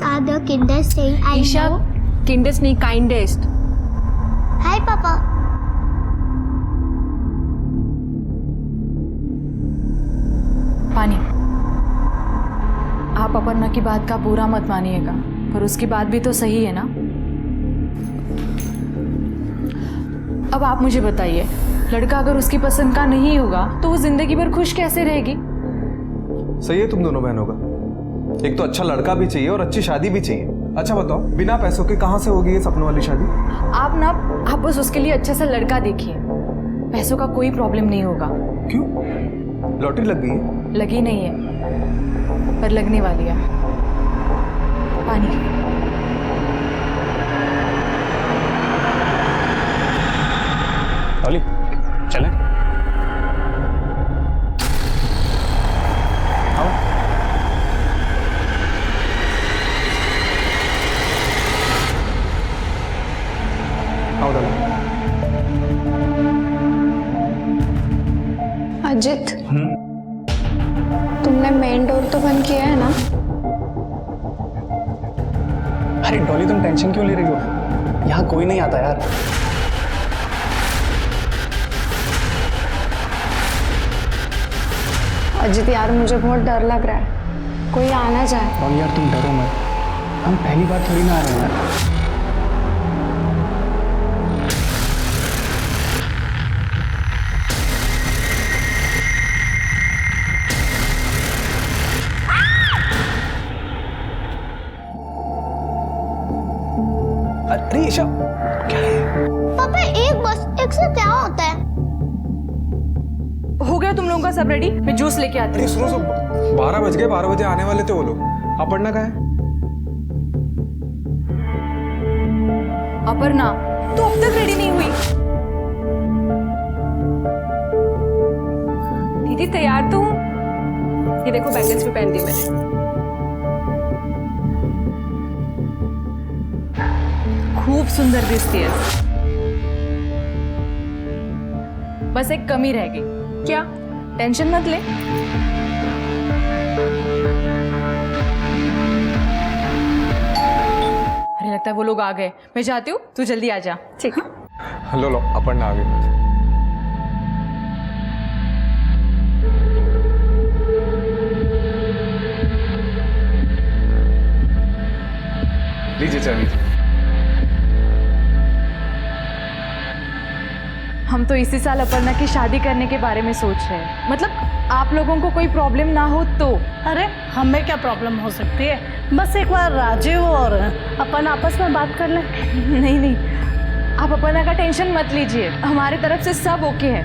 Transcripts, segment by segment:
These are the kindest thing I Isha, know. किंडेस्ट नहीं kindest. Hi, Papa. पानी, आप अपर्णा की बात का बुरा मत मानिएगा, पर उसकी बात भी तो सही है ना। अब आप मुझे बताइए, लड़का अगर उसकी पसंद का नहीं होगा तो वो जिंदगी भर खुश कैसे रहेगी? सही है तुम दोनों बहनों का। एक तो अच्छा लड़का भी चाहिए और अच्छी शादी भी चाहिए। अच्छा बताओ, बिना पैसों के कहाँ से होगी ये सपनों वाली शादी? आप बस उसके लिए अच्छा सा लड़का देखिए, पैसों का कोई प्रॉब्लम नहीं होगा। क्यों? लॉटरी लग गई है? लगी नहीं है, पर लगने वाली है। पानी, डॉली चलें? आओ। आओ डॉली। अजित, तुमने मेन डोर तो बंद किया है ना? अरे डॉली तुम टेंशन क्यों ले रही हो? यहाँ कोई नहीं आता यार। अजित यार, मुझे बहुत डर लग रहा है, कोई आना जाए। डॉली यार तुम डरो मत, हम पहली बार थोड़ी ना आ रहे हैं यार। अरे ईशा, क्या है? पापा एक से क्या होता है? हो गया तुम लोगों का सब रेडी? मैं जूस लेके आती अरे हूँ। सुनो 12 बज गए, 12 बजे आने वाले थे वो लोग। अपर्णा कहाँ है? अपर्णा तो अब तक रेडी नहीं हुई। दीदी तैयार तो हूँ। ये देखो बैंगल्स भी पहन दी मैंने। खूब सुंदर दिखती है, बस एक कमी रह गई। क्या? टेंशन मत ले, अरे लगता है वो लोग आ गए। मैं जाती हूँ, तू जल्दी आ जा। ठीक है। लो लो, अपर्णा आ गई। लीजिए चाबी। हम तो इसी साल अपर्णा की शादी करने के बारे में सोच रहे हैं। मतलब आप लोगों को कोई प्रॉब्लम ना हो तो। अरे हमें क्या प्रॉब्लम हो सकती है, बस एक बार राजीव और अपन आपस में बात कर लें। नहीं नहीं, आप अपर्णा का टेंशन मत लीजिए, हमारे तरफ से सब ओके है।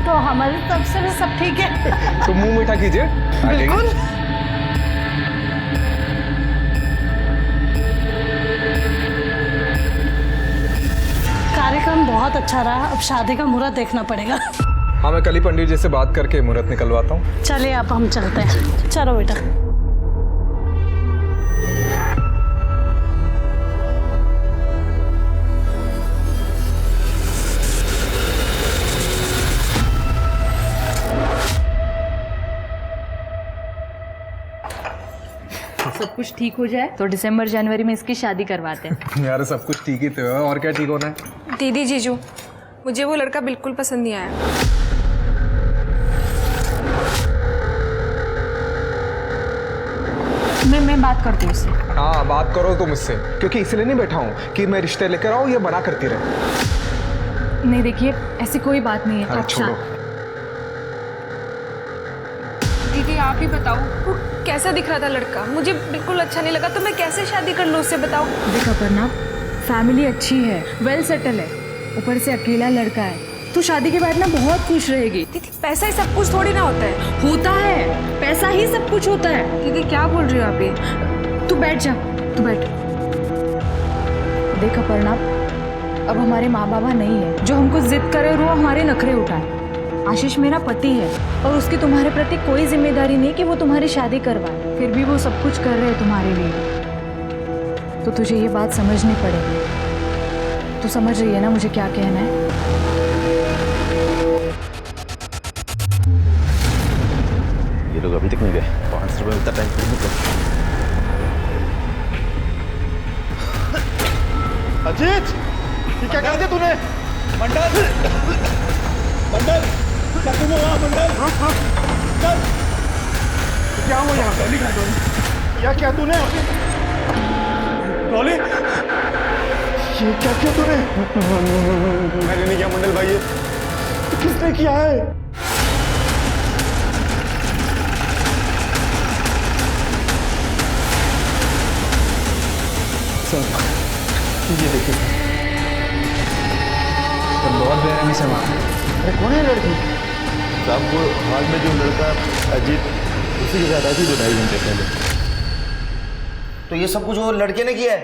तो हमारी तरफ से भी सब ठीक है। तो मुंह मीठा कीजिए। बिल्कुल। कार्यक्रम बहुत अच्छा रहा, अब शादी का मुहूर्त देखना पड़ेगा। हाँ, मैं कल ही पंडित जी से बात करके मुहूर्त निकलवाता हूँ। चलिए अब हम चलते हैं। चलो बेटा। सब कुछ ठीक हो जाए तो दिसंबर जनवरी में इसकी शादी करवाते हैं। यार सब कुछ ठीक ही तो है, और क्या ठीक होना है? दीदी जीजू, मुझे वो लड़का बिल्कुल पसंद नहीं आया। मैं बात करती हूँ उससे। हाँ बात करो तुम इससे, क्योंकि इसलिए नहीं बैठा हूँ कि मैं रिश्ते लेकर आऊँ ये बना करती रहे। नहीं देखिए, ऐसी कोई बात नहीं है। अरे आप छोड़ो। दीदी आप ही बताओ, वो कैसा दिख रहा था लड़का? मुझे बिल्कुल अच्छा नहीं लगा, तो मैं कैसे शादी कर लूँ उससे, बताओ। देख अपर्णा, फैमिली अच्छी है, वेल सेटल है, ऊपर से अकेला लड़का है, तू शादी के बाद ना बहुत खुश रहेगी। दीदी पैसा ही सब कुछ थोड़ी ना होता है। होता है, पैसा ही सब कुछ होता है। दीदी क्या बोल रही हो आप ये? तू बैठ जा, तू बैठ। देख अपर्णा, अब हमारे माँ बाबा नहीं है जो हमको जिद करे और वो हमारे नखरे उठाए। आशीष मेरा पति है और उसकी तुम्हारे प्रति कोई जिम्मेदारी नहीं कि वो तुम्हारी शादी करवाए, फिर भी वो सब कुछ कर रहे हैं तुम्हारे लिए। तो तुझे ये बात समझनी पड़ेगी। तू समझ रही है ना मुझे क्या कहना है? ये लोग अभी तक नहीं गए। 5 रुपये उतना टाइम नहीं। अजीत, ये क्या कर दिया तूने? मंडल, मंडल, क्या तुम हो वहाँ? मंडल, रुक रुक, चल। क्या हुआ यहाँ? डॉली कहाँ? डॉली, क्या तूने? डॉली, ये क्या किया तूने? मैंने नहीं किया मंडल भाई, ये किसने किया है? ये देखिए तो बहुत बेरहमी से मारा। अरे कौन है लड़की? साहब वो हाल में जो लड़का अजीत, उसी के साथ आई थी 2-2.5 घंटे पहले। तो ये सब कुछ वो लड़के ने किया है?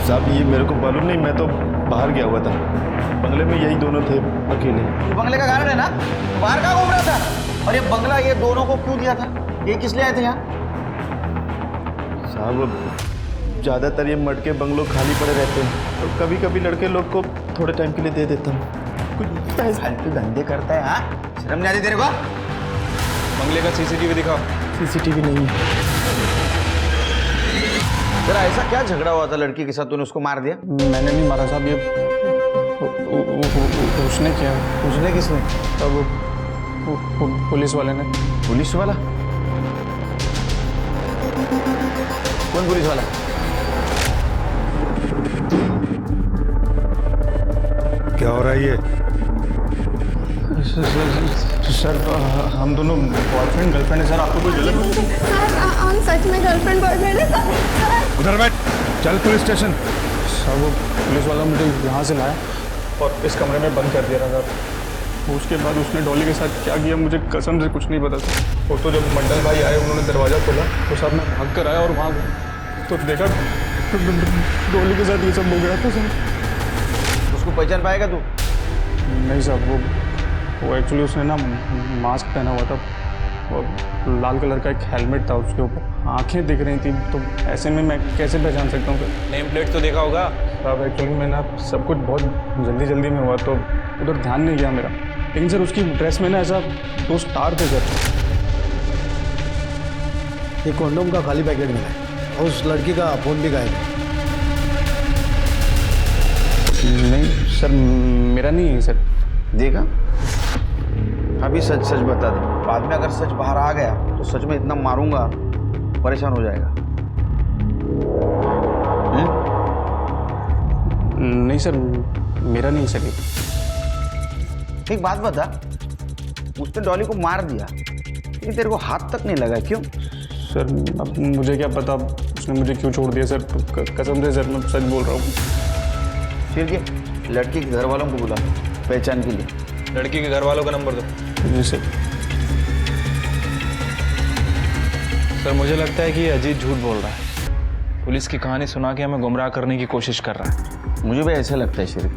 साहब ये मेरे को मालूम नहीं, मैं तो बाहर गया हुआ था, बंगले में यही दोनों थे अकेले। ये बंगले का कारण है ना? बाहर कहाँ घूम रहा था? और ये बंगला ये दोनों को क्यों दिया था? ये किस लिए आए थे यहाँ? साहब ज़्यादातर ये मटके बंगलों खाली पड़े रहते हैं, तो कभी कभी लड़के लोग को थोड़े टाइम के लिए दे देता हूँ। कुछ पैसे फालतू धंधे करता है। हाँ, शर्म नहीं आती तेरे को? बंगले का सीसीटीवी दिखाओ। सीसीटीवी नहीं है। तेरा ऐसा क्या झगड़ा हुआ था लड़की के साथ, तूने उसको मार दिया? मैंने नहीं मारा साहब, ये उसने किया। उसने किसने? अब पुलिस वाले ने। पुलिस वाला? कौन पुलिस वाला? क्या हो रहा है ये? सर हम दोनों बॉयफ्रेंड गर्लफ्रेंड है सर, आपको कोई गलत? हम सच में गर्लफ्रेंड बॉयफ्रेंड है सर। उधर बैठ, चल पुलिस स्टेशन। सर वो पुलिस वाला मुझे यहाँ से लाया और इस कमरे में बंद कर दिया था सर। उसके बाद उसने डॉली के साथ क्या किया मुझे कसम से कुछ नहीं पता था। वो तो जब मंडल भाई आए उन्होंने दरवाज़ा खोला तो साहब मैं भाग कर आया और वहाँ तो देखा डॉली के साथ ये सब हो गया था सर। उसको पहचान पाएगा तू? नहीं साहब, वो एक्चुअली उसने ना मास्क पहना हुआ था और लाल कलर का एक हेलमेट था, उसके ऊपर आंखें दिख रही थी, तो ऐसे में मैं कैसे पहचान सकता हूँ? नेम प्लेट तो देखा होगा। साहब एक्चुअली मैं ना सब कुछ बहुत जल्दी में हुआ तो उधर ध्यान नहीं गया मेरा, लेकिन सर उसकी ड्रेस में ना ऐसा 2 स्टार थे सर। ये कॉन्डोम का खाली पैकेट मिला है और उस लड़की का फोन भी गायब है। नहीं सर, मेरा नहीं है सर। देखा, अभी सच सच बता दे, बाद में अगर सच बाहर आ गया तो सच में इतना मारूंगा परेशान हो जाएगा। नहीं सर, मेरा नहीं सर। एक बात बता, उसने डॉली को मार दिया लेकिन तेरे को हाथ तक नहीं लगा, क्यों? सर अब मुझे क्या पता उसने मुझे क्यों छोड़ दिया सर, कसम से सर मैं सच बोल रहा हूँ। फिर क्या, लड़की के घर वालों को बुला पहचान के लिए। लड़की के घर वालों का नंबर दो। जी सर। सर मुझे लगता है कि अजीत झूठ बोल रहा है, पुलिस की कहानी सुना के हमें गुमराह करने की कोशिश कर रहा है। मुझे भी ऐसा लगता है शरीफ,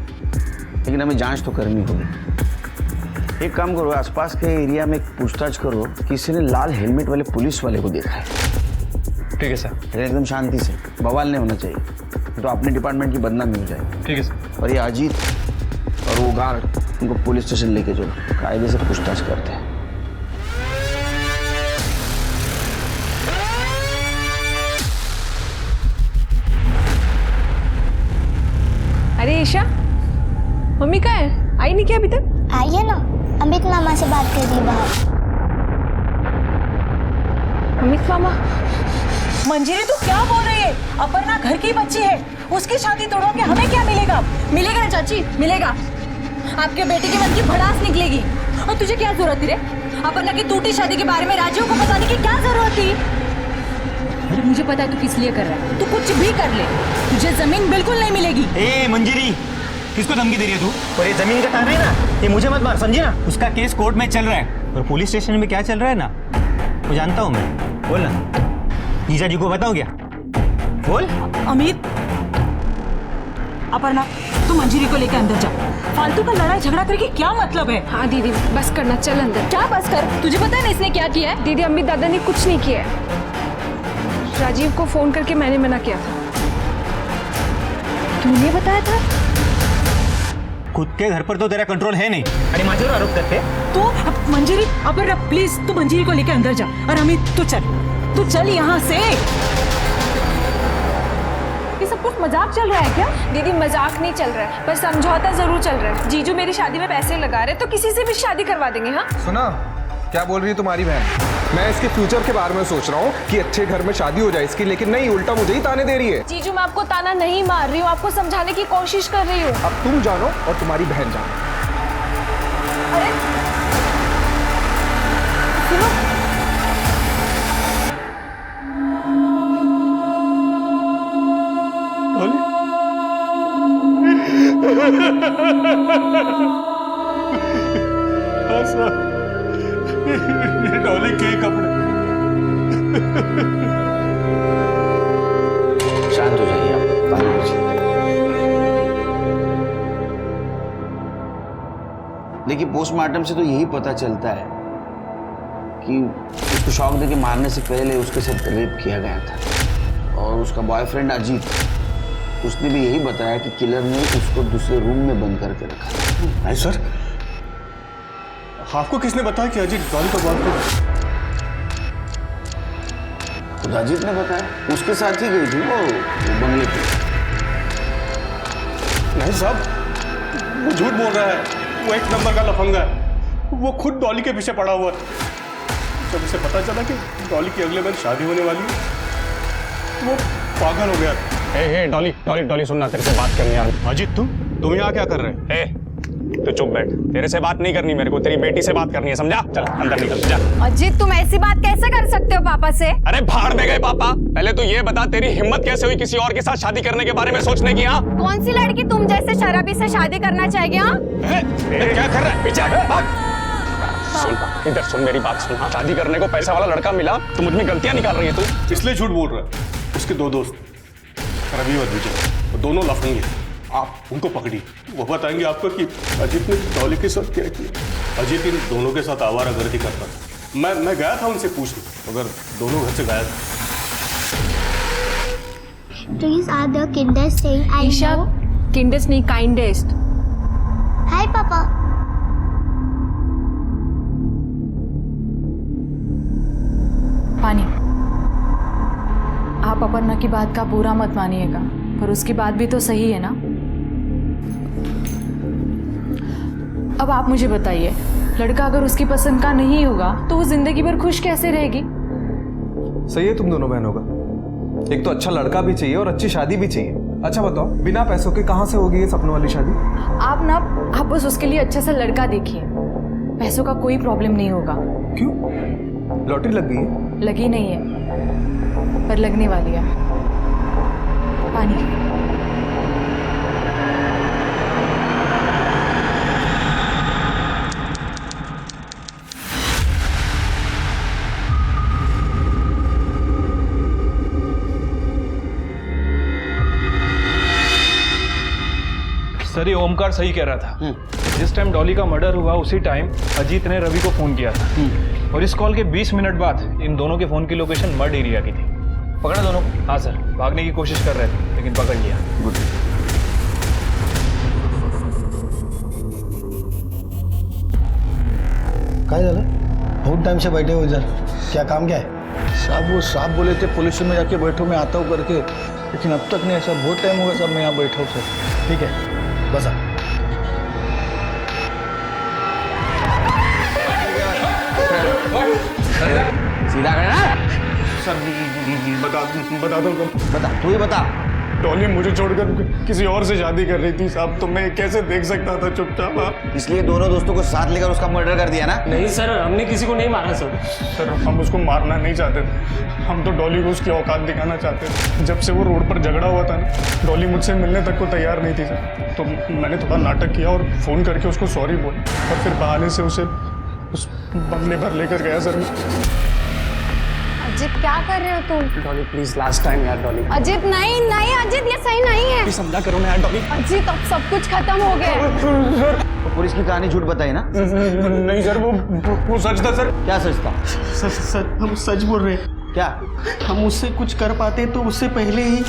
लेकिन हमें जांच तो करनी होगी। एक काम करो, आसपास के एरिया में पूछताछ करो, किसी ने लाल हेलमेट वाले पुलिस वाले को देखा है। ठीक है सर। लेकिन एकदम शांति से, बवाल नहीं होना चाहिए, तो अपने डिपार्टमेंट की बदनामी हो जाएगी। ठीक है सर। और ये अजीत और वो गार्ड, उनको पुलिस स्टेशन लेके चलो, कायदे से पूछताछ करते हैं। अरे ईशा, मम्मी कहाँ है? आई नहीं क्या अभी तक? आइए ना, अमित मामा से बात कर ली बाहर। अमित मामा? मंजिरी तू क्या बोल रही है? अपर्णा घर की बच्ची है, उसकी शादी तोड़वा के हमें क्या मिलेगा? मिलेगा ना चाची, मिलेगा। आपके बेटे के मन की भड़ास निकलेगी। और तुझे क्या जरूरत थी रे? अपर्णा की टूटी शादी के बारे में राजीव को बताने की क्या जरूरत थी? अरे मुझे पता है तू किस लिए कर रहा है, तू कुछ भी कर ले, तुझे जमीन बिल्कुल नहीं मिलेगी। ए मंजिरी, किसको धमकी दे रही है तू? और ये जमीन का काम है ना, ये मुझे मत मार, समझे ना? उसका केस कोर्ट में चल रहा है और पुलिस स्टेशन में क्या चल रहा है ना, वो जानता हूँ मैं। बोल ना, जीजा जी को बताओ क्या? बोल। अमित, अपर्णा तू मंजिरी को लेकर अंदर जा, फालतू का लड़ाई झगड़ा करके क्या मतलब है? हाँ दीदी, बस करना, चल अंदर। क्या बस कर? तुझे पता है ना इसने क्या किया है? दीदी अमित दादा ने कुछ नहीं किया है, राजीव को फोन करके मैंने मना किया था। तूने बताया था? खुद के घर पर तो तेरा कंट्रोल है नहीं, अरे माँ जरूर आरोप करते। तू मंजिरी, अपर्णा प्लीज तू मंजिरी को लेकर अंदर जा, और अमित तू चल यहाँ से। ये सब कुछ मजाक चल रहा है क्या? दीदी मजाक नहीं चल रहा है, बस समझौता जरूर चल रहा है। जीजू मेरी शादी में पैसे लगा रहे तो किसी से भी शादी करवा देंगे। हाँ सुना क्या बोल रही है तुम्हारी बहन? मैं इसके फ्यूचर के बारे में सोच रहा हूँ कि अच्छे घर में शादी हो जाए इसकी, लेकिन नहीं, उल्टा मुझे ही ताने दे रही है। जीजू मैं आपको ताना नहीं मार रही हूँ, आपको समझाने की कोशिश कर रही हूँ। अब तुम जानो और तुम्हारी बहन जानो। अरे सुनो, ये डॉली के कपड़े। शांत हो जाइए आप, पानी पीजिए। देखिए पोस्टमार्टम से तो यही पता चलता है कि उसको शॉक देके मारने से पहले उसके साथ रेप किया गया था। और उसका बॉयफ्रेंड अजीत, उसने भी यही बताया कि किलर ने उसको दूसरे रूम में बंद करके रखा। नहीं सर, आपको किसने बताया कि अजीत डॉली का बॉयफ्रेंड है? खुद अजीत ने बताया, उसके साथ ही गई थी वो बंगले पे। नहीं साहब, वो झूठ बोल रहा है। वो एक नंबर का लफंगा है। वो खुद डॉली के पीछे पड़ा हुआ है। जब उसे पता चला कि डॉली की अगले बार शादी होने वाली है, वो पागल हो गया। हे डॉली डॉली डॉली सुनना, तेरे से बात करनी है। अजीत तुम यहाँ क्या कर रहे हैं? तो चुप बैठ, तेरे से बात नहीं करनी मेरे को, तेरी बेटी से बात करनी है, समझा? चल अंदर निकल जा। अजीत तुम ऐसी बात कैसे कर सकते हो पापा से? अरे भाड़ में गए पापा, पहले तो ये बता तेरी हिम्मत कैसे हुई किसी और के साथ शादी करने के बारे में सोचने की? हाँ कौन सी लड़की तुम जैसे शराबी से शादी करना चाहेगी? हाँ क्या कर रहा है? पीछे सुन, इधर सुन मेरी बात सुन। शादी करने को पैसा वाला लड़का मिला तो मुझ में गलतियां निकाल रही है तू। इसलिए झूठ बोल रहा है। उसके दो दोस्त रवि और विजय, वो दोनों लफंगे। आप उनको पकड़ी, वो बताएंगे आपको कि अजीत ने डॉली के साथ क्या किया। अजीत इन दोनों के साथ आवारागर्दी करता था। मैं गया था उनसे पूछने, मगर दोनों घर से गायब। These are the kindest thing I Isha, know. किंडेस्ट नहीं काइंडेस्ट। Hi पापा। पानी, आप अपर्णा की बात का पूरा मत मानिएगा, पर उसकी बात भी तो सही है ना। अब आप मुझे बताइए, लड़का अगर उसकी पसंद का नहीं होगा तो वो जिंदगी भर खुश कैसे रहेगी? सही है तुम दोनों बहनों का। एक तो अच्छा लड़का भी चाहिए और अच्छी शादी भी चाहिए। अच्छा बताओ, बिना पैसों के कहाँ से होगी ये सपनों वाली शादी? आप बस उसके लिए अच्छा सा लड़का देखिए, पैसों का कोई प्रॉब्लम नहीं होगा। क्यों? लॉटरी लग गई है? लगी नहीं है, पर लगने वाली है। पानी। सर ये ओमकार सही कह रहा था। जिस टाइम डॉली का मर्डर हुआ उसी टाइम अजीत ने रवि को फोन किया था, और इस कॉल के 20 मिनट बाद इन दोनों के फोन की लोकेशन मर्ड एरिया की थी। पकड़ा दोनों? हाँ सर, भागने की कोशिश कर रहे थे लेकिन पकड़ लिया। गुड। क्या झालं? बहुत टाइम से बैठे हो इधर, क्या काम क्या है? साहब वो साहब बोले थे पुलिस में जाके बैठो, मैं आता हूँ करके, लेकिन अब तक नहीं। ऐसा बहुत टाइम होगा साहब मैं यहाँ बैठा हूँ सर। ठीक है बस आ। सीधा करना सर बता दो। बता, तू ही बता। डॉली मुझे छोड़कर किसी और से शादी कर रही थी साहब, तो मैं कैसे देख सकता था चुपचाप? आप इसलिए दोनों दोस्तों को साथ लेकर उसका मर्डर कर दिया ना? नहीं सर, हमने किसी को नहीं मारा सर। सर हम उसको मारना नहीं चाहते थे, हम तो डॉली को उसकी औकात दिखाना चाहते थे। जब से वो रोड पर झगड़ा हुआ था ना, डॉली मुझसे मिलने तक को तैयार नहीं थी सर। तो मैंने थोड़ा नाटक किया और फ़ोन करके उसको सॉरी बोला, और फिर बहाने से उसे उस बंगले भर लेकर गया सर। अजीत क्या कर रहे हो तुम? डॉली प्लीज लास्ट टाइम यार डॉली। अजीत नहीं नहीं अजीत, ये सही नहीं है। समझा करो ना यार डॉली। अजीत अब सब कुछ खत्म हो गया है। तो पुलिस की कहानी झूठ बताई ना? नहीं सर, वो सच था सर। क्या सच था? सर हम सच बोल रहे हैं। क्या? हम उससे कुछ कर पाते तो उससे पहले ही।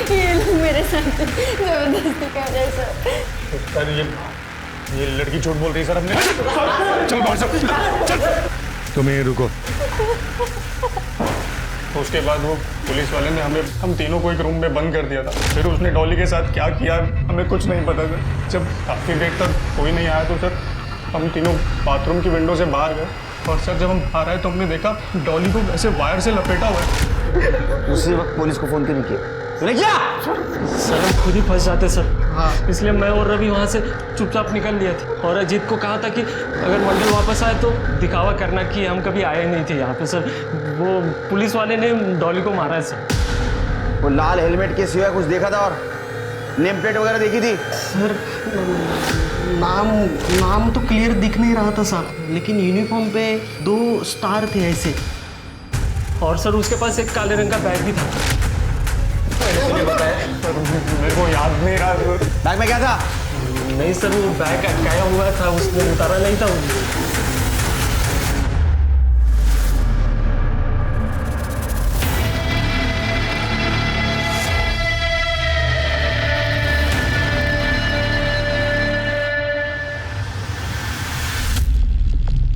ये लोग मेरे साथ जबरदस्ती कर रहे सर। सर ये लड़की झूठ बोल रही है सर। हमने चल बाहर चल। तुम यहीं रुको। तो उसके बाद वो पुलिस वाले ने हम तीनों को एक रूम में बंद कर दिया था। फिर उसने डॉली के साथ क्या किया हमें कुछ नहीं पता सर। जब काफ़ी देर तक कोई नहीं आया तो सर हम तीनों बाथरूम की विंडो से बाहर गए और सर जब हम बाहर आए तो हमने देखा डॉली को वैसे वायर से लपेटा हुआ है। उसी वक्त पुलिस को फोन क्यों नहीं किया? तूने किया? सर हम खुद ही फंस जाते सर। हाँ। इसलिए मैं और रवि वहाँ से चुपचाप निकल लिए थे और अजीत को कहा था कि अगर मंडल वापस आए तो दिखावा करना कि हम कभी आए नहीं थे यहाँ पे सर। वो पुलिस वाले ने डॉली को मारा है सर। वो लाल हेलमेट के सिवा कुछ देखा था और नेम प्लेट वगैरह देखी थी? सर नाम तो क्लियर दिख नहीं रहा था साहब, लेकिन यूनिफॉर्म पे 2 स्टार थे ऐसे। और सर उसके पास एक काले रंग का बैग भी था। मेरे को याद नहीं रहा। बैग में क्या था? नहीं सर वो बैग अटकाया हुआ था, उसने उतारा नहीं था।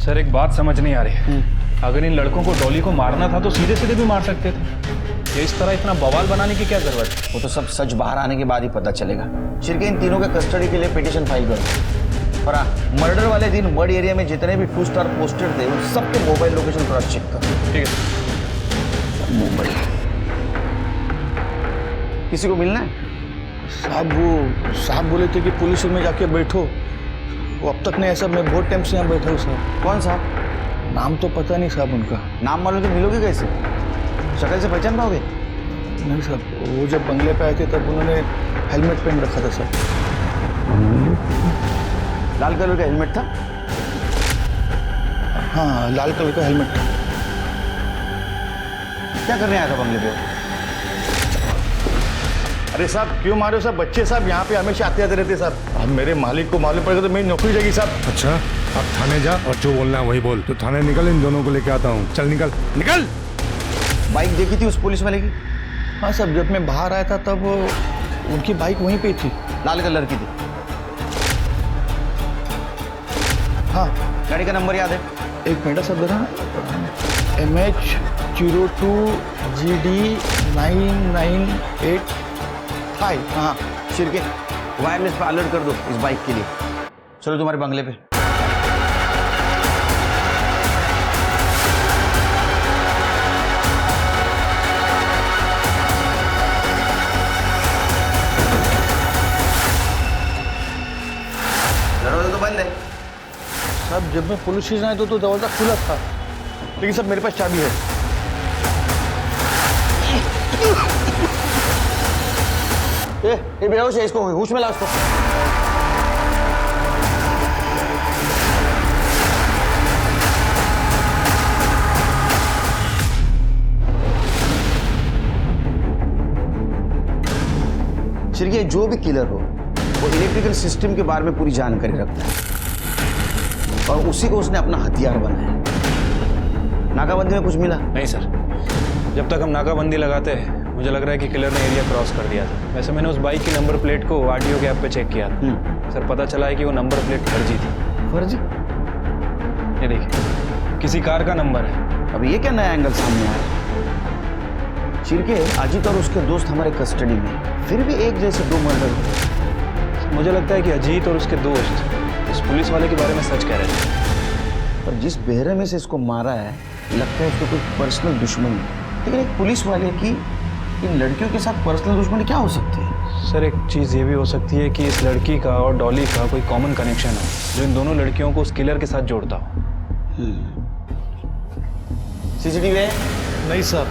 सर एक बात समझ नहीं आ रही। अगर इन लड़कों को डॉली को मारना था तो सीधे सीधे भी मार सकते थे। ये इस तरह इतना बवाल बनाने की क्या जरूरत है? वो तो सब सच बाहर आने के बाद ही पता चलेगा। शिरके इन तीनों के कस्टडी के लिए पिटीशन फाइल करो। और हाँ, मर्डर वाले दिन मर्ड एरिया में जितने भी 2 स्टार पोस्टेड थे उन सबके मोबाइल लोकेशन क्रॉस चेक करो। ठीक है। मोबाइल किसी को मिलना है? साहब बोले थे कि पुलिस में जाके बैठो। वो अब तक नहीं है साहब। मैं बहुत टाइम से यहाँ बैठा हूँ साहब। कौन साहब? नाम तो पता नहीं साहब उनका। नाम मालूम तो मिलोगे कैसे? शक्ल से पहचान पाओगे? नहीं साहब, वो जब बंगले पे आए थे तब उन्होंने हेलमेट पहन रखा था साहब। लाल कलर का हेलमेट था? हाँ लाल कलर का हेलमेट था। क्या करने आया था बंगले पे? अरे साहब क्यों मारे हो साहब? बच्चे साहब यहाँ पे हमेशा आते आते रहते साहब। अब मेरे मालिक को मालूम पड़ेगा तो मेरी नौकरी जाएगी साहब। अच्छा अब थाने जा और जो बोलना है वही बोल। तो थाने निकल, इन दोनों को लेके आता हूँ। चल निकल निकल। बाइक देखी थी उस पुलिस वाले की? हाँ साहब, जब मैं बाहर आया था तब उनकी बाइक वहीं पे थी। लाल कलर की थी? हाँ। गाड़ी का नंबर याद है? एक मिनट साहब जरा। MH02GD9985। हाँ। शिरके वायरलेस पे अलर्ट कर दो इस बाइक के लिए। चलो तुम्हारे बंगले पे। दरवाजा तो बंद है साहब। जब मैं पुलिस स्टेशन आया तो दरवाजा खुला था, लेकिन सब मेरे पास चाबी है। ये बेहोश है, इसको होश में लाओ इसको। शिरके जो भी किलर हो वो इलेक्ट्रिकल सिस्टम के बारे में पूरी जानकारी रखता है और उसी को उसने अपना हथियार बनाया। नाकाबंदी में कुछ मिला? नहीं सर, जब तक हम नाकाबंदी लगाते हैं मुझे लग रहा है कि किलर ने एरिया क्रॉस कर दिया था। वैसे मैंने उस बाइक की नंबर प्लेट को आरटीओ के ऐप पे चेक किया था। सर पता चला है कि वो नंबर प्लेट फर्जी थी। फर्जी? ये देखिए किसी कार का नंबर है। अब ये क्या नया एंगल सामने आया? चिरके अजीत और उसके दोस्त हमारे कस्टडी में, फिर भी एक जैसे 2 मर्डर हुए। मुझे लगता है कि अजीत और उसके दोस्त इस पुलिस वाले के बारे में सच कह रहे थे। और जिस बेहरे में से इसको मारा है लगता है उसको कोई पर्सनल दुश्मनी है। लेकिन एक पुलिस वाले की इन लड़कियों के साथ पर्सनल दुश्मनी क्या हो सकती है? सर एक चीज़ ये भी हो सकती है कि इस लड़की का और डॉली का कोई कॉमन कनेक्शन हो जो इन दोनों लड़कियों को उस किलर के साथ जोड़ता हो। सीसीटीवी है? नहीं सर।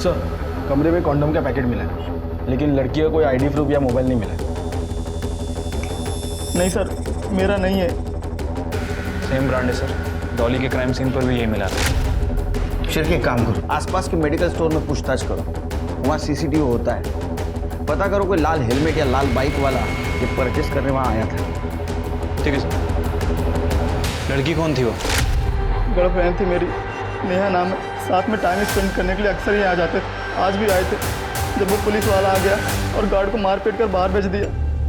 सर कमरे में कॉन्डम का पैकेट मिला है, लेकिन लड़की का कोई आईडी प्रूफ या मोबाइल नहीं मिला। नहीं सर मेरा नहीं है। सेम ब्रांड है सर। डॉली के क्राइम सीन पर भी यही मिला था। शिरके काम करो, आसपास के मेडिकल स्टोर में पूछताछ करो, वहाँ सीसीटीवी होता है। पता करो कोई लाल हेलमेट या लाल बाइक वाला ये परचेस करने वहाँ आया था। ठीक है सर। लड़की कौन थी वो? गर्लफ्रेंड थी मेरी, नेहा नाम है। साथ में टाइम स्पेंड करने के लिए अक्सर ही आ जाते थे। आज भी आए थे। जब वो पुलिस वाला आ गया और गार्ड को मार पीट कर बाहर भेज दिया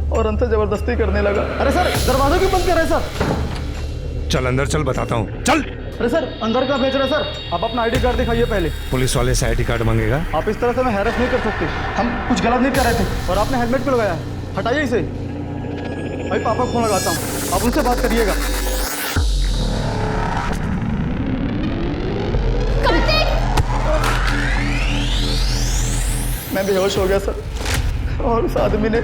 और हमसे जबरदस्ती करने लगा। अरे सर दरवाजा क्यों बंद कर रहे हैं सर? चल अंदर चल, बताता हूँ, चल। अरे सर अंदर का भेज रहे सर, आप अपना आईडी कार्ड दिखाइए पहले। पुलिस वाले से आईडी कार्ड मांगेगा? आप इस तरह से हमें हैरेस नहीं कर सकते, हम कुछ गलत नहीं कर रहे थे। और आपने हेलमेट क्यों लगाया है? हटाइए इसे। भाई पापा को फोन लगाता हूँ, आप उनसे बात करिएगा। मैं बेहोश हो गया सर, और उस आदमी ने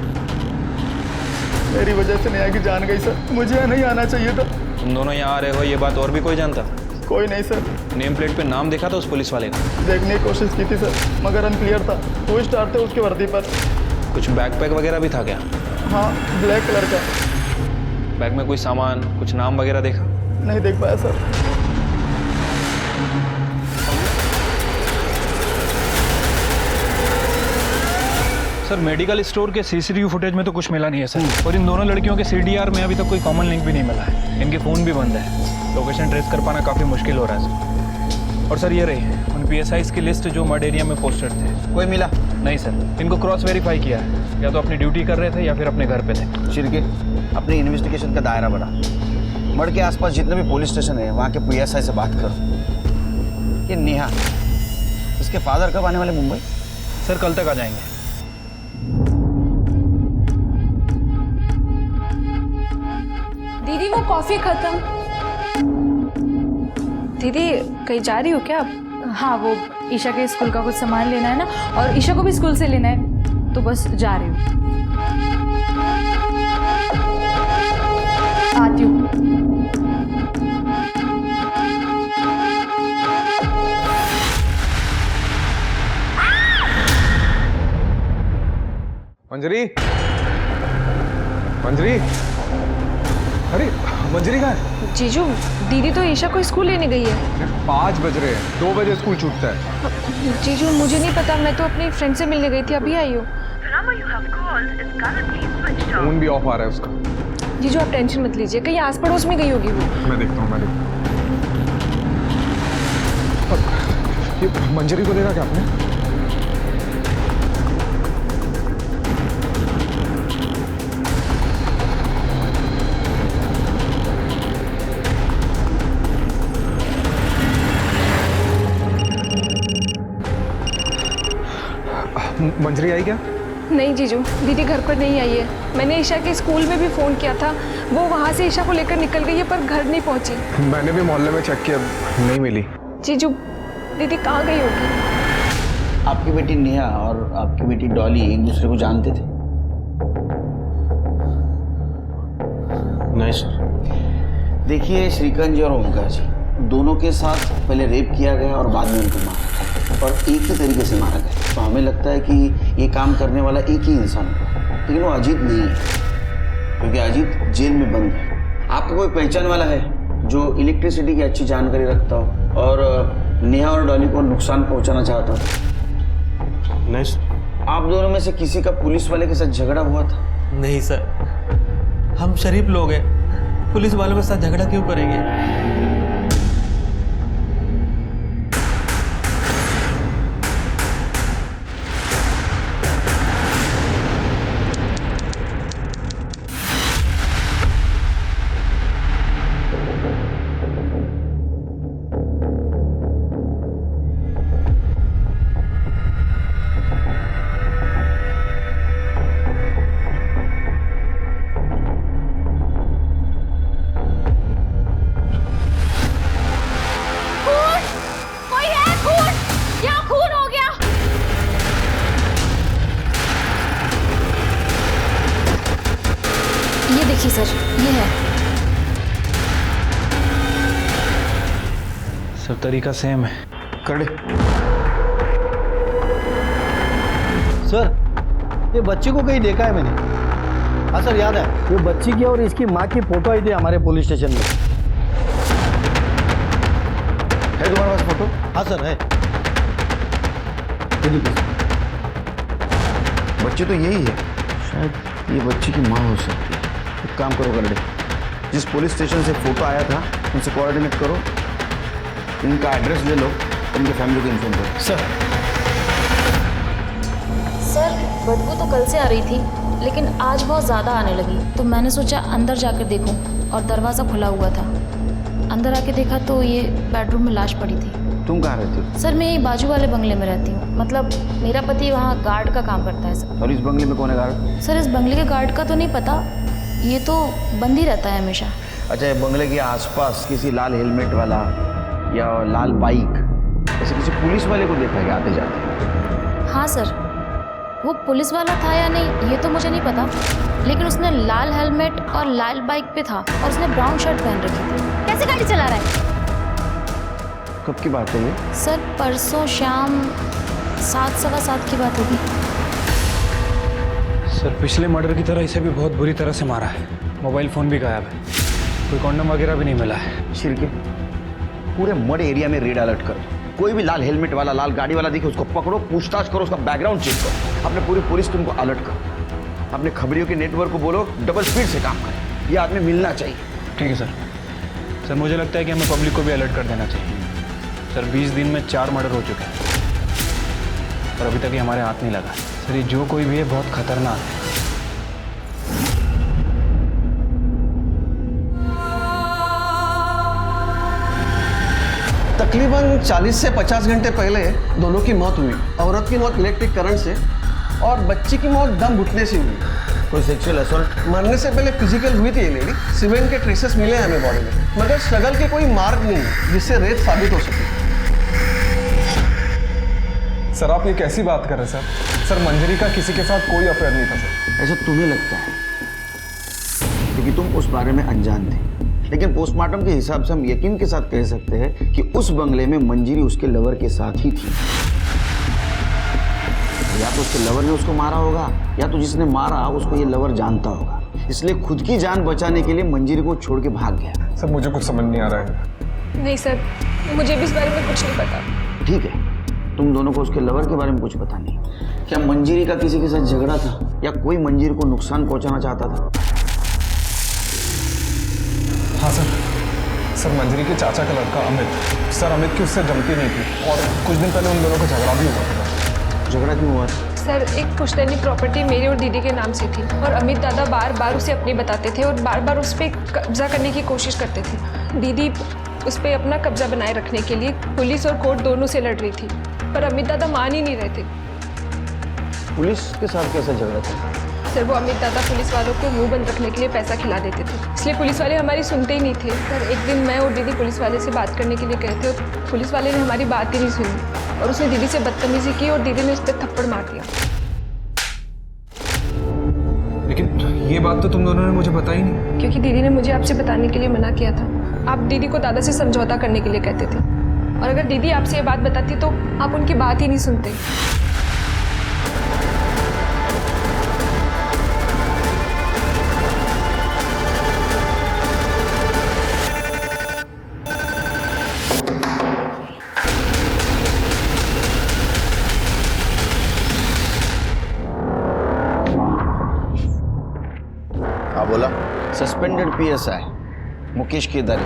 मेरी वजह से नेहा की जान गई सर। मुझे यहाँ नहीं आना चाहिए था। तुम दोनों यहाँ आ रहे हो ये बात और भी कोई जानता? कोई नहीं सर। नेम प्लेट पे नाम देखा था उस पुलिस वाले का? देखने की कोशिश की थी सर, मगर अनक्लियर था। 2 स्टार थे उसके वर्दी पर। कुछ बैकपैक वगैरह भी था क्या? हाँ, ब्लैक कलर का। बैग में कोई सामान, कुछ नाम वगैरह देखा? नहीं देख पाया सर। सर मेडिकल स्टोर के सीसीटीवी फुटेज में तो कुछ मिला नहीं है सर, और इन दोनों लड़कियों के सीडीआर में अभी तक कोई कॉमन लिंक भी नहीं मिला है। इनके फ़ोन भी बंद है, लोकेशन ट्रेस कर पाना काफ़ी मुश्किल हो रहा है सर। और सर ये रही उन पीएसआईज की लिस्ट जो मर्ड एरिया में पोस्टेड थे। कोई मिला? नहीं सर, इनको क्रॉस वेरीफाई किया है, या तो अपनी ड्यूटी कर रहे थे या फिर अपने घर पे थे। शिरके, अपनी इन्वेस्टिगेशन का दायरा बढ़ा। मर्ड के आसपास जितने भी पुलिस स्टेशन है वहाँ के पीएसआई से बात करो। ये नेहा, इसके फादर कब आने वाले मुंबई? सर कल तक आ जाएंगे। दीदी वो कॉफी खत्म। दीदी कहीं जा रही हो क्या आप? हाँ, वो ईशा के स्कूल का कुछ सामान लेना है ना, और ईशा को भी स्कूल से लेना है, तो बस जा रही हूँ। आती हूँ। मंजरी, मंजरी, अरे मंजरी कहाँ है? जीजू दीदी तो ईशा को स्कूल लेने गई है। 5 बज रहे हैं, 2 बजे स्कूल छूटता है। जीजू मुझे नहीं पता, मैं तो अपनी फ्रेंड से मिलने गई थी, अभी आई हूँ। फोन भी ऑफ आ रहा है उसका। जीजू आप टेंशन मत लीजिए, कहीं आस पड़ोस में गई होगी वो। मैं देखता हूँ, ये मंजरी को देखा क्या आपने? मंजरी आई क्या? नहीं जीजू, दीदी घर पर नहीं आई है। मैंने ईशा के स्कूल में भी फ़ोन किया था, वो वहाँ से ईशा को लेकर निकल गई है, पर घर नहीं पहुँची। मैंने भी मोहल्ले में चेक किया, नहीं मिली। जीजू दीदी कहाँ गई होगी? आपकी बेटी नेहा और आपकी बेटी डॉली एक दूसरे को जानते थे? नहीं सर। देखिए श्रीकांत जी और ओमकार जी दोनों के साथ पहले रेप किया गया और बाद में उनको मारा, और एक ही तरीके से मारा गया। तो हमें लगता है कि ये काम करने वाला एक ही इंसान होगा, लेकिन वो अजीत नहीं है, क्योंकि अजीत जेल में बंद है। आपको कोई पहचान वाला है जो इलेक्ट्रिसिटी की अच्छी जानकारी रखता हो और नेहा और डॉली को नुकसान पहुंचाना चाहता हो? नहीं सर। आप दोनों में से किसी का पुलिस वाले के साथ झगड़ा हुआ था? नहीं सर, हम शरीफ लोग हैं, पुलिस वालों के साथ झगड़ा क्यों करेंगे? सर ये है। सब तरीका सेम है। खड़े। सर ये बच्ची को कहीं देखा है मैंने। हाँ सर याद है, ये बच्ची की और इसकी माँ की फोटो आई थी हमारे पुलिस स्टेशन में। है तुम्हारे पास फोटो? हाँ सर है। बच्ची तो यही है, शायद ये बच्ची की माँ हो सकती है। एक काम करो गरडे, जिस पुलिस स्टेशन से फोटो आया था उनसे कोऑर्डिनेट करो, इनका एड्रेस ले लो, इनके फैमिली को इन्फॉर्म करो। सर बदबू तो कल से आ रही थी, लेकिन आज बहुत ज़्यादा आने लगी, तो मैंने सोचा अंदर जाकर देखूं और दरवाज़ा खुला हुआ था। अंदर आके देखा तो ये बेडरूम में लाश पड़ी थी। तुम कहाँ रहती हो? सर मैं यही बाजू वाले बंगले में रहती हूँ, मतलब मेरा पति वहाँ गार्ड का काम करता है सर। और इस बंगले में कौन है गार्ड? सर इस बंगले के गार्ड का तो नहीं पता, ये तो बंद ही रहता है हमेशा। अच्छा, ये बंगले के आसपास किसी लाल हेलमेट वाला या लाल बाइक ऐसे किसी पुलिस वाले को देखा है क्या आते जाते? हाँ सर, वो पुलिस वाला था या नहीं ये तो मुझे नहीं पता, लेकिन उसने लाल हेलमेट और लाल बाइक पे था और उसने ब्राउन शर्ट पहन रखी थी। कैसे गाड़ी चला रहा है? कब की बात है ये? सर परसों शाम 7-7:15 की बात होगी। सर पिछले मर्डर की तरह इसे भी बहुत बुरी तरह से मारा है। मोबाइल फ़ोन भी गायब है, कोई कॉन्डम वगैरह भी नहीं मिला है। छिड़के पूरे मड एरिया में रेड अलर्ट करो, कोई भी लाल हेलमेट वाला लाल गाड़ी वाला दिखे उसको पकड़ो, पूछताछ करो, उसका बैकग्राउंड चेक करो, अपने पूरी पुलिस टीम को अलर्ट करो, अपने खबरियों के नेटवर्क को बोलो डबल स्पीड से काम करें, ये आदमी मिलना चाहिए। ठीक है सर। सर मुझे लगता है कि हमें पब्लिक को भी अलर्ट कर देना चाहिए। सर 20 दिन में 4 मर्डर हो चुके हैं और अभी तक ये हमारे हाथ नहीं लगा। सर ये जो कोई भी है बहुत खतरनाक है। तकरीबन 40 से 50 घंटे पहले दोनों की मौत हुई। औरत की मौत इलेक्ट्रिक करंट से और बच्ची की मौत दम घुटने से हुई। कोई सेक्सुअल असॉल्ट? मरने से पहले फिजिकल हुई थी ये लेडी। सीमेंट के ट्रेसेस मिले हैं हमें बॉडी में, मगर स्ट्रगल के कोई मार्ग नहीं है जिससे रेप साबित हो सके। सर आप ये कैसी बात कर रहे हैं सर? सर मंजरी का किसी के साथ कोई अफेयर नहीं था सर। ऐसा तुम्हें लगता है क्योंकि तुम उस बारे में अनजान थे, लेकिन पोस्टमार्टम के हिसाब से हम यकीन के साथ कह सकते हैं कि उस बंगले में मंजरी उसके लवर के साथ ही थी। या तो उसके लवर ने उसको मारा होगा या तो जिसने मारा उसको ये लवर जानता होगा, इसलिए खुद की जान बचाने के लिए मंजरी को छोड़ के भाग गया। सर मुझे कुछ समझ नहीं आ रहा है। नहीं सर, मुझे भी इस बारे में कुछ नहीं पता। ठीक है, तुम दोनों को उसके लवर के बारे में कुछ पता नहीं। क्या मंजरी का किसी के साथ झगड़ा था या कोई मंजरी को नुकसान पहुंचाना चाहता था? हाँ सर मंजरी के चाचा का लड़का अमित, सर अमित की उससे जमती नहीं थी और कुछ दिन पहले उन दोनों का झगड़ा भी हुआ था। झगड़ा क्यों हुआ? सर एक पुश्तैनी प्रॉपर्टी मेरे और दीदी के नाम से थी और अमित दादा बार बार उसे अपनी बताते थे और बार बार उस पर कब्जा करने की कोशिश करते थे। दीदी उस पर अपना कब्जा बनाए रखने के लिए पुलिस और कोर्ट दोनों से लड़ रही थी, पर अमित दादा मान ही नहीं रहे थे। पुलिस के साथ कैसा झगड़ा था? सर वो अमित दादा पुलिस वालों को मुंह बंद रखने के लिए पैसा खिला देते थे, इसलिए पुलिस वाले हमारी सुनते ही नहीं थे। सर एक दिन मैं और दीदी पुलिस वाले से बात करने के लिए गए थे और पुलिस वाले ने हमारी बात ही नहीं सुनी और उसने दीदी से बदतमीजी की और दीदी ने उस पर थप्पड़ मार दिया। लेकिन ये बात तो तुम दोनों ने मुझे बताई नहीं। क्योंकि दीदी ने मुझे आपसे बताने के लिए मना किया था। आप दीदी को दादा से समझौता करने के लिए कहते थे और अगर दीदी आपसे ये बात बताती तो आप उनकी बात ही नहीं सुनते। हाँ बोला। Suspended PSI Mukesh Kedari.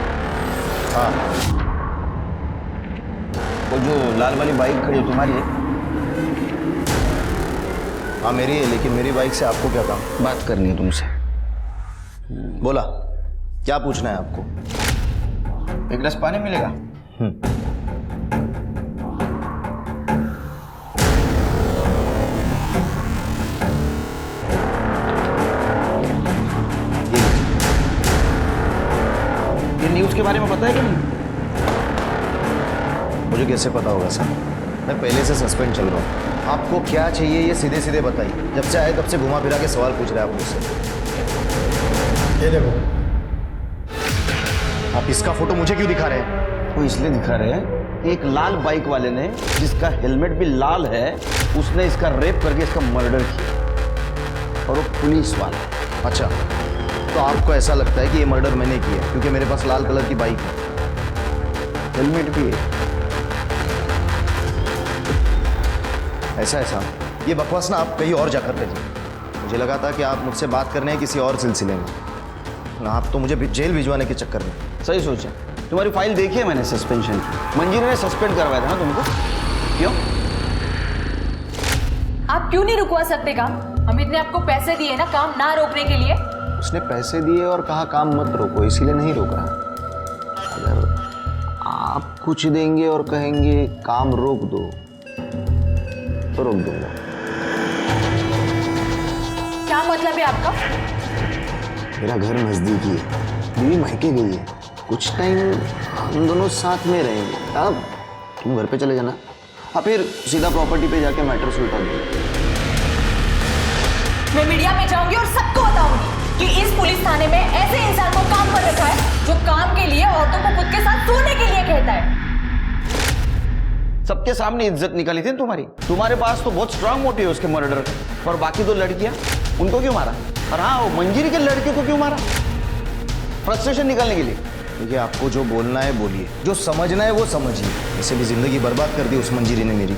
हाँ वो जो लाल वाली बाइक खड़ी है तुम्हारी है? हाँ मेरी है, लेकिन मेरी बाइक से आपको क्या काम? बात करनी है तुमसे। बोला, क्या पूछना है आपको? एक गिलास पानी मिलेगा? ये न्यूज़ के बारे में पता है कि नहीं? मुझे कैसे पता होगा सर, मैं पहले से सस्पेंड चल रहा हूँ। आपको क्या चाहिए ये सीधे सीधे बताइए। जब से आए तब से घुमा फिरा के सवाल पूछ रहे हैं आप मुझसे। ये देखो, आप इसका फोटो मुझे क्यों दिखा रहे हैं? वो इसलिए दिखा रहे हैं कि एक लाल बाइक वाले ने, जिसका हेलमेट भी लाल है, उसने इसका रेप करके इसका मर्डर किया और वो पुलिस वाला। अच्छा, तो आपको ऐसा लगता है कि ये मर्डर मैंने किया क्योंकि मेरे पास लाल कलर की बाइक है, हेलमेट भी है? ऐसा ऐसा ये बकवास ना आप कहीं और जाकर करिए। मुझे लगा था कि आप मुझसे बात करने हैं किसी और सिलसिले में, ना आप तो मुझे जेल भिजवाने के चक्कर में। सही सोचा। तुम्हारी फाइल देखी है मैंने सस्पेंशन की। मंजीरी ने सस्पेंड करवाया था ना तुमको? क्यों? आप क्यों नहीं रुकवा सकते काम? अमित ने आपको पैसे दिए ना काम ना रोकने के लिए? उसने पैसे दिए और कहा काम मत रोको, इसीलिए नहीं रोक रहा। अगर आप कुछ देंगे और कहेंगे काम रोक दो तो रोक दूंगा। क्या मतलब है आपका? मेरा घर नजदीकी है, बीवी मायके गई है, कुछ टाइम हम दोनों साथ में रहेंगे। अब तुम घर पे चले जाना, हाँ फिर सीधा प्रॉपर्टी पे जाके मैटर सुलझा दो। मैं मीडिया में जाऊंगी और सबको बताऊंगी कि इस पुलिस थाने में ऐसे इंसान को काम पर रखा है जो काम के लिए औरतों को खुद के साथ सोने के लिए कहता है। सबके सामने इज्जत निकाली थी तुम्हारी। तुम्हारे पास तो बहुत स्ट्रांग मोटिव है उसके मर्डर का। और बाकी दो लड़कियां, उनको क्यों मारा? और हाँ, वो मंजीरी के लड़के को क्यों मारा? फ्रस्ट्रेशन निकालने के लिए। देखिए, आपको जो बोलना है बोलिए, जो समझना है वो समझिए। ऐसे भी जिंदगी बर्बाद कर दी उस मंजीरी ने मेरी।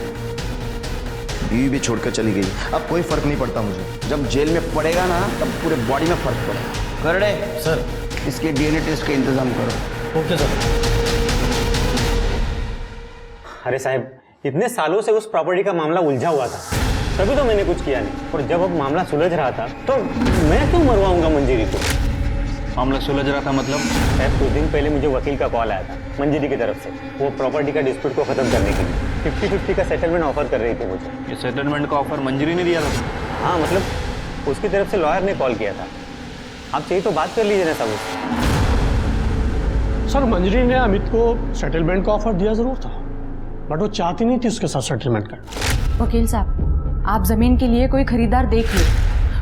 बीवी भी छोड़कर चली गई, अब कोई फर्क नहीं पड़ता मुझे। जब जेल में पड़ेगा ना तब पूरे बॉडी में फर्क पड़ेगा। करड़े सर, इसके डीएनए टेस्ट का इंतजाम करो। Okay sir. अरे साहब, इतने सालों से उस प्रॉपर्टी का मामला उलझा हुआ था, तभी तो मैंने कुछ किया नहीं। और जब अब मामला सुलझ रहा था तो मैं क्यों मरवाऊंगा मंजीरी को? मामला सुलझ रहा था मतलब? साहब, कुछ दिन पहले मुझे वकील का कॉल आया था मंजीरी की तरफ से। वो प्रॉपर्टी का डिस्प्यूट को खत्म करने के लिए 50-50 का सेटलमेंट ऑफर कर रही थी मुझे। ये सेटलमेंट का ऑफर मंजूरी ने दिया था? हाँ, मतलब उसकी तरफ से लॉयर ने कॉल किया था। आप चाहिए तो बात कर लीजिए ना सब उससे। सर, मंजरी ने अमित को सेटलमेंट का ऑफर दिया जरूर था, बट वो चाहती नहीं थी उसके साथ सेटलमेंट करना। वकील साहब, आप जमीन के लिए कोई खरीदार देख लो।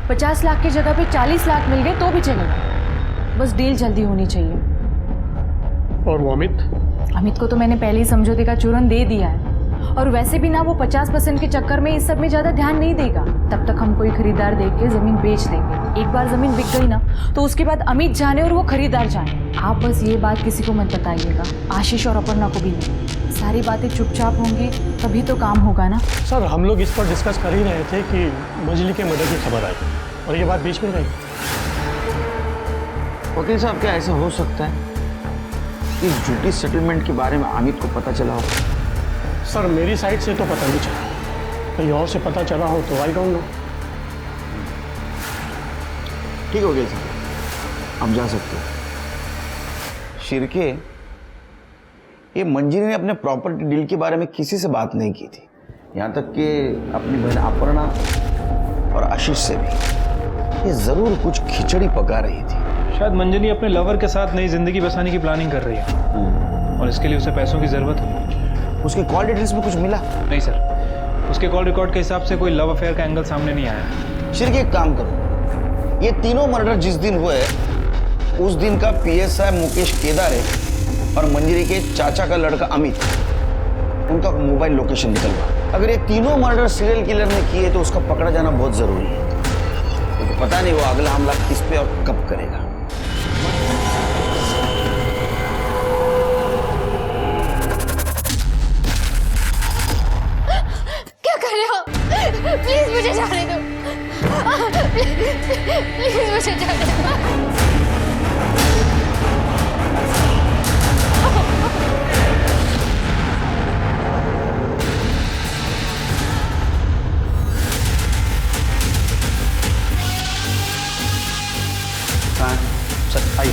50 लाख की जगह पे 40 लाख मिल गए तो भी चलेगा, बस डील जल्दी होनी चाहिए। और वो अमित को तो मैंने पहले ही समझौते का चूरन दे दिया है। और वैसे भी ना वो 50% के चक्कर में इस सब में ज्यादा ध्यान नहीं देगा। तब तक हम कोई खरीदार देख के जमीन बेच देंगे। एक बार जमीन बिक गई ना तो उसके बाद अमित जाने और वो खरीदार जाने। आप बस ये बात किसी को मत बताइएगा, आशीष और अपर्णा को भी नहीं। सारी बातें चुपचाप होंगी तभी तो काम होगा ना। सर, हम लोग इस पर डिस्कस कर ही रहे थे कि मजली के मर्डर की खबर आई और ये बात बीच में रही। वकील साहब, क्या ऐसा हो सकता है कि झूठी सेटलमेंट के बारे में अमित को पता चला हो? सर, मेरी साइड से तो पता नहीं चला, कहीं और से पता चला हो तो आई डोंट नो। ठीक हो गया साहब, आप जा सकते हो। शिरके, ये मंजीरी ने अपने प्रॉपर्टी डील के बारे में किसी से बात नहीं की थी, यहाँ तक कि अपनी बहन अपर्णा और आशीष से भी। ये जरूर कुछ खिचड़ी पका रही थी। शायद मंजरी अपने लवर के साथ नई जिंदगी बसाने की प्लानिंग कर रही है और इसके लिए उसे पैसों की जरूरत है। उसके कॉल डिटेल्स में कुछ मिला? नहीं सर, उसके कॉल रिकॉर्ड के हिसाब से कोई लव अफेयर का एंगल सामने नहीं आया। शिरके, एक काम करो, ये तीनों मर्डर जिस दिन हुए उस दिन का PSI मुकेश केदारे और मंजरी के चाचा का लड़का अमित, उनका मोबाइल लोकेशन निकलवा। अगर ये तीनों मर्डर सीरियल किलर ने किए तो उसका पकड़ा जाना बहुत जरूरी है, क्योंकि पता नहीं वो अगला हमला किस पे और कब करेगा। क्या कर रहे हो? प्लीज मुझे जाने दो। प्लीज मुझे जाने दो। सर, आइए।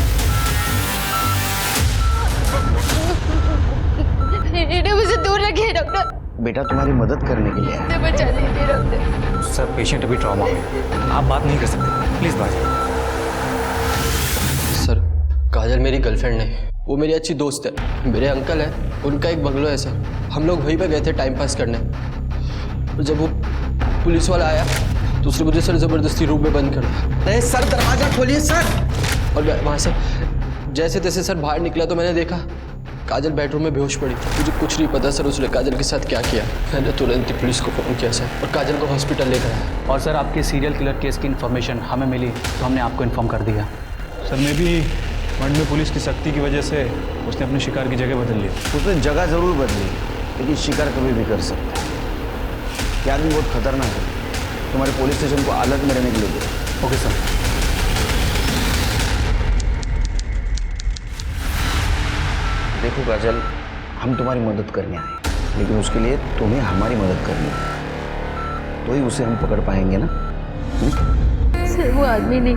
इन्हें मुझे दूर रखिए डॉक्टर। बेटा तुम्हारी मदद करने के लिए मुझे बचा लीजिए डॉक्टर। सर, पेशेंट अभी ट्रॉमा में, आप बात नहीं कर सकते, प्लीज बात। सर, काजल मेरी गर्लफ्रेंड नहीं, वो मेरी अच्छी दोस्त है। मेरे अंकल है, उनका एक बंगलो है सर, हम लोग वहीं पे गए थे टाइम पास करने। और जब वो पुलिस वाला आया तो उसने मुझे सर ज़बरदस्ती रूम में बंद कर दिया। अरे सर, दरवाजा खोलिए सर। और मैं वहाँ से जैसे तैसे सर बाहर निकला तो मैंने देखा काजल बेडरूम में बेहोश पड़ी थी। मुझे कुछ नहीं पता सर उसने काजल के साथ क्या किया। मैंने तुरंत ही पुलिस को फ़ोन किया सर और काजल को हॉस्पिटल लेकर आया। और सर, आपके सीरियल किलर केस की इन्फॉर्मेशन हमें मिली तो हमने आपको इन्फॉर्म कर दिया। सर, मैं भी मंड में पुलिस की सख्ती की वजह से उसने अपने शिकार की जगह बदल ली। उसने जगह जरूर बदली, लेकिन शिकार कभी भी कर सकता है। ये आदमी बहुत खतरनाक है, तुम्हारे पुलिस स्टेशन को अलर्ट में रहने के लिए दो। Okay sir. देखो काजल, हम तुम्हारी मदद करने आए, लेकिन उसके लिए तुम्हें हमारी मदद करनी है, तो ही उसे हम पकड़ पाएंगे ना। सर वो आदमी नहीं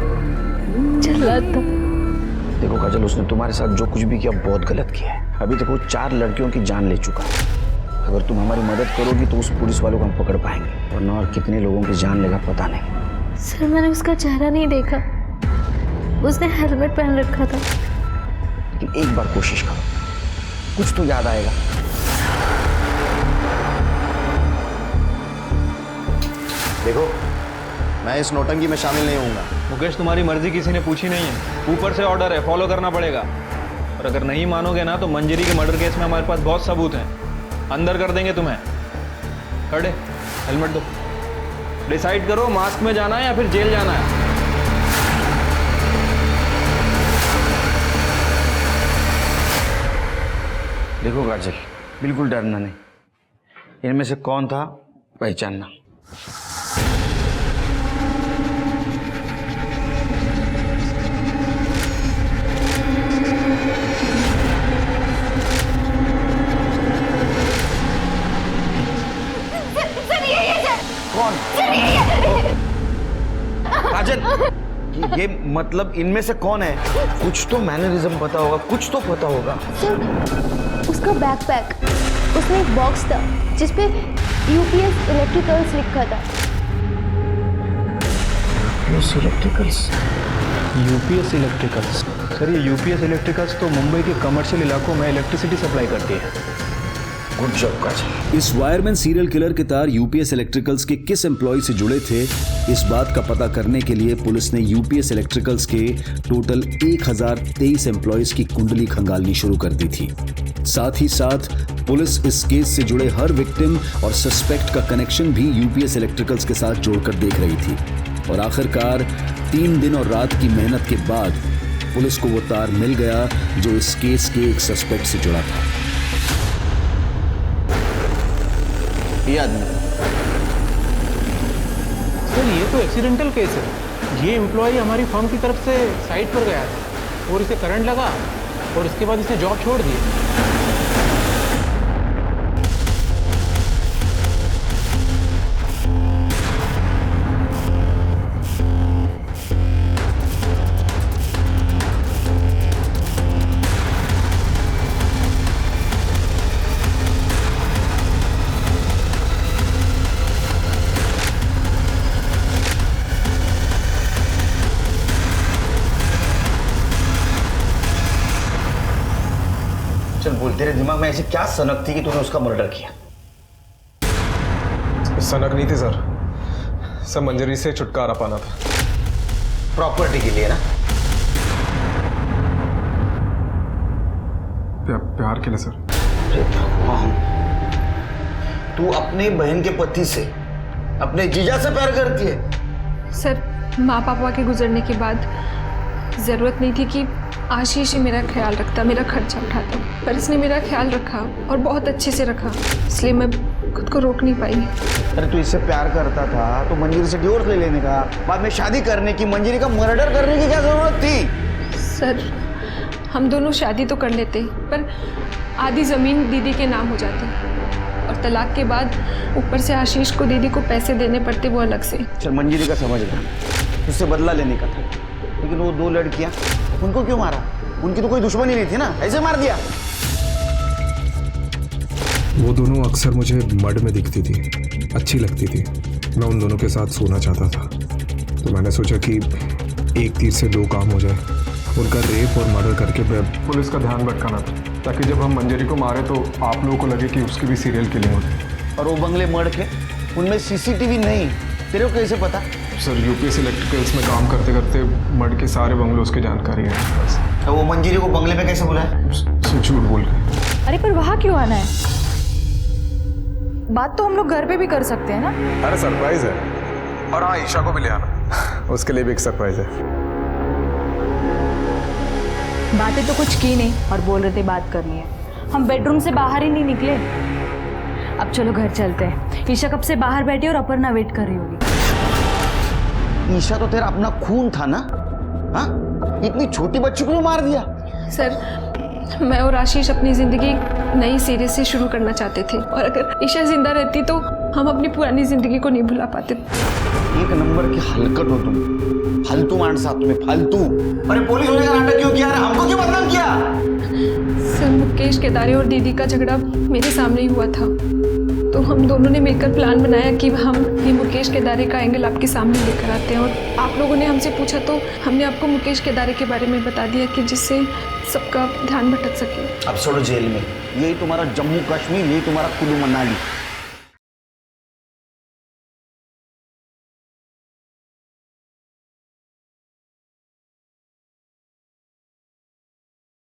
चल रहा था। देखो काजल, उसने तुम्हारे साथ जो कुछ भी किया बहुत गलत किया है। अभी तक वो 4 लड़कियों की जान ले चुका है। अगर तुम हमारी मदद करोगी तो उस पुलिस वालों को हम पकड़ पाएंगे, वरना और कितने लोगों की जान लेगा पता नहीं। सर मैंने उसका चेहरा नहीं देखा, उसने हेलमेट पहन रखा था। लेकिन एक बार कोशिश करो, कुछ तो याद आएगा। देखो, मैं इस नौटंकी में शामिल नहीं होऊंगा। मुकेश, तुम्हारी मर्जी किसी ने पूछी नहीं है, ऊपर से ऑर्डर है, फॉलो करना पड़ेगा। और अगर नहीं मानोगे ना तो मंजरी के मर्डर केस में हमारे पास बहुत सबूत हैं, अंदर कर देंगे तुम्हें। खड़े, हेलमेट दो। डिसाइड करो, मास्क में जाना है या फिर जेल जाना है। देखो काजल, बिल्कुल डरना नहीं। इनमें से कौन था पहचानना। कौन? काजल, ये मतलब इनमें से कौन है? कुछ तो मैनरिज्म पता होगा, कुछ तो पता होगा। सर उसका बैकपैक, उसमें एक बॉक्स था जिसपे यूपीएस इलेक्ट्रिकल्स लिखा था। UPS electricals? सर ये यूपीएस इलेक्ट्रिकल्स तो मुंबई के कमर्शियल इलाकों में इलेक्ट्रिसिटी सप्लाई करती है। गुड जॉब काजल। इस वायरमैन सीरियल किलर के तार यूपीएस इलेक्ट्रिकल्स के किस एम्प्लॉय से जुड़े थे, इस बात का पता करने के लिए पुलिस ने यूपीएस इलेक्ट्रिकल्स के टोटल 1023 एम्प्लॉयज की कुंडली खंगालनी शुरू कर दी थी। साथ ही साथ पुलिस इस केस से जुड़े हर विक्टिम और सस्पेक्ट का कनेक्शन भी यूपीएस इलेक्ट्रिकल्स के साथ जोड़कर देख रही थी। और आखिरकार 3 दिन और रात की मेहनत के बाद पुलिस को वो तार मिल गया जो इस केस के एक सस्पेक्ट से जुड़ा था। ये आदमी। सर ये तो एक्सीडेंटल केस है। ये एम्प्लॉय हमारी फर्म की तरफ से साइट पर गया था और इसे करंट लगा और इसके बाद इसने जॉब छोड़ दी। चल बोल, तेरे दिमाग में ऐसी क्या सनक थी कि तूने उसका मर्डर किया? सनक नहीं थी सर मंजरी से छुटकारा पाना था। प्रॉपर्टी के लिए ना? प्यार के लिए सर। अरे भगवान, तू अपनी बहन के पति से, अपने जीजा से प्यार करती है? सर माँ पापा के गुजरने के बाद ज़रूरत नहीं थी कि आशीष ही मेरा ख्याल रखता, मेरा खर्चा उठाता, पर इसने मेरा ख्याल रखा और बहुत अच्छे से रखा, इसलिए मैं खुद को रोक नहीं पाई। अरे तू इससे प्यार करता था तो मंजरी से डिवोर्स ले लेने का, बाद में शादी करने की, मंजरी का मर्डर करने की क्या जरूरत थी? सर हम दोनों शादी तो कर लेते, पर आधी ज़मीन दीदी के नाम हो जाती और तलाक के बाद ऊपर से आशीष को दीदी को पैसे देने पड़ते, वो अलग से। चल मंजरी का समझ गया, उससे बदला लेने का था, लेकिन वो 2 लड़कियां, उनको क्यों मारा? उनकी तो कोई दुश्मनी नहीं थी ना, ऐसे मार दिया। वो दोनों अक्सर मुझे मड में दिखती थी, अच्छी लगती थी। मैं उन दोनों के साथ सोना चाहता था, तो मैंने सोचा कि एक तीर से 2 काम हो जाए। उनका रेप और मर्डर करके पुलिस का ध्यान भटकाना था, ताकि जब हम मंजरी को मारे तो आप लोगों को लगे कि उसकी भी सीरियल किलिंग होती। और वो बंगले मर्ड के, उनमें सीसीटीवी नहीं, तेरे को कैसे पता? सर यूपीएस इलेक्ट्रिकल्स में काम करते करते मर्ड के सारे बंगलों की जानकारी है बस। तो वो मंजरी को बंगले में कैसे बुलाया? झूठ बोल के। अरे पर वहाँ क्यों आना है? बात तो हम लोग घर पे भी कर सकते हैं ना। अरे सरप्राइज है। और हाँ, ईशा को भी ले आना, उसके लिए भी एक सरप्राइज है। बातें तो कुछ की नहीं और बोल रहे थे बात करनी है। हम बेडरूम से बाहर ही नहीं निकले। अब चलो घर चलते हैं। ईशा कब से बाहर बैठी और अपर्णा वेट कर रही होगी। ईशा तो तेरा अपना खून था ना? हाँ, इतनी छोटी बच्ची को मार दिया? सर मैं और आशीष अपनी ज़िंदगी नई सिरे से शुरू करना चाहते थे, और अगर ईशा जिंदा रहती तो हम अपनी पुरानी ज़िंदगी को नहीं भुला पाते। एक नंबर की हलकट हो तुम, फालतू मानस आहात तुम्ही, फालतू। अरे पुलिस होने का नाटक क्यों किया? हमको क्यों बदनाम किया? सर, मुकेश केदारे और दीदी का झगड़ा मेरे सामने ही हुआ था, तो हम दोनों ने मिलकर प्लान बनाया कि हम ये मुकेश केदारे का एंगल आपके सामने लेकर आते हैं, और आप लोगों ने हमसे पूछा तो हमने आपको मुकेश केदारे के बारे में बता दिया कि जिससे सबका ध्यान भटक सके। अब छोड़ो जेल में, यही तुम्हारा जम्मू कश्मीर, यही तुम्हारा कुल्लू मनाली।